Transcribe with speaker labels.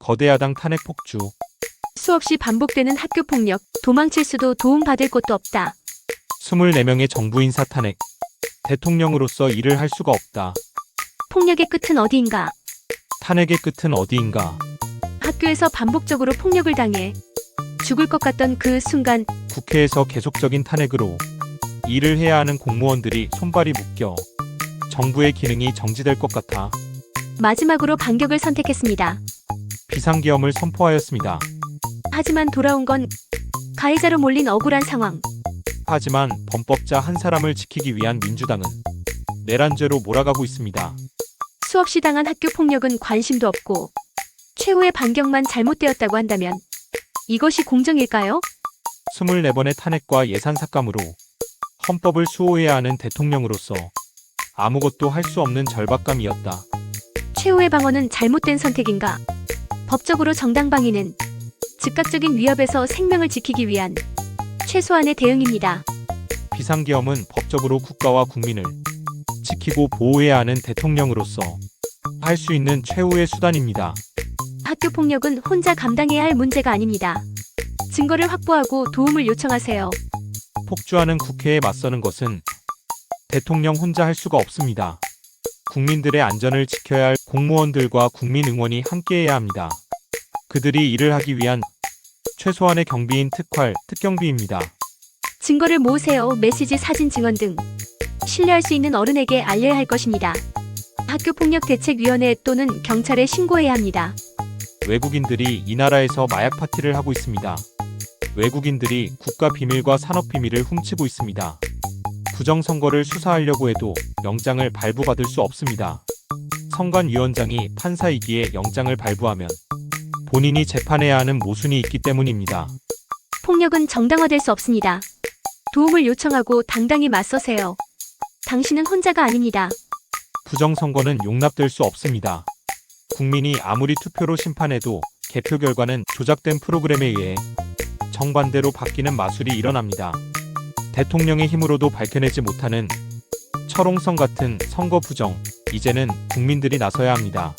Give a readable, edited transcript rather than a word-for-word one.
Speaker 1: 거대 야당 탄핵 폭주.
Speaker 2: 수없이 반복되는 학교 폭력, 도망칠 수도 도움받을 곳도 없다.
Speaker 1: 24명의 정부 인사 탄핵. 대통령으로서 일을 할 수가 없다.
Speaker 2: 폭력의 끝은 어디인가?
Speaker 1: 탄핵의 끝은 어디인가?
Speaker 2: 학교에서 반복적으로 폭력을 당해 죽을 것 같던 그 순간
Speaker 1: 국회에서 계속적인 탄핵으로 일을 해야 하는 공무원들이 손발이 묶여 정부의 기능이 정지될 것 같아
Speaker 2: 마지막으로 반격을 선택했습니다.
Speaker 1: 비상계엄을 선포하였습니다.
Speaker 2: 하지만 돌아온 건 가해자로 몰린 억울한 상황.
Speaker 1: 하지만 범법자 한 사람을 지키기 위한 민주당은 내란죄로 몰아가고 있습니다.
Speaker 2: 수없이 당한 학교 폭력은 관심도 없고 최후의 반격만 잘못되었다고 한다면 이것이 공정일까요?
Speaker 1: 24번의 탄핵과 예산 삭감으로 헌법을 수호해야 하는 대통령으로서 아무것도 할 수 없는 절박감이었다.
Speaker 2: 최후의 방어는 잘못된 선택인가? 법적으로 정당 방위는 즉각적인 위협에서 생명을 지키기 위한 최소한의 대응입니다.
Speaker 1: 비상계엄은 법적으로 국가와 국민을 지키고 보호해야 하는 대통령으로서 할 수 있는 최후의 수단입니다.
Speaker 2: 학교 폭력은 혼자 감당해야 할 문제가 아닙니다. 증거를 확보하고 도움을 요청하세요.
Speaker 1: 폭주하는 국회에 맞서는 것은 대통령 혼자 할 수가 없습니다. 국민들의 안전을 지켜야 할 공무원들과 국민 응원이 함께해야 합니다. 그들이 일을 하기 위한 최소한의 경비인 특활, 특경비입니다.
Speaker 2: 증거를 모으세요. 메시지, 사진, 증언 등 신뢰할 수 있는 어른에게 알려야 할 것입니다. 학교폭력대책위원회 또는 경찰에 신고해야 합니다.
Speaker 1: 외국인들이 이 나라에서 마약 파티를 하고 있습니다. 외국인들이 국가 비밀과 산업 비밀을 훔치고 있습니다. 부정선거를 수사하려고 해도 영장을 발부받을 수 없습니다. 선관위원장이 판사이기에 영장을 발부하면 본인이 재판해야 하는 모순이 있기 때문입니다.
Speaker 2: 폭력은 정당화될 수 없습니다. 도움을 요청하고 당당히 맞서세요. 당신은 혼자가 아닙니다.
Speaker 1: 부정선거는 용납될 수 없습니다. 국민이 아무리 투표로 심판해도 개표 결과는 조작된 프로그램에 의해 정반대로 바뀌는 마술이 일어납니다. 대통령의 힘으로도 밝혀내지 못하는 철옹성 같은 선거 부정, 이제는 국민들이 나서야 합니다.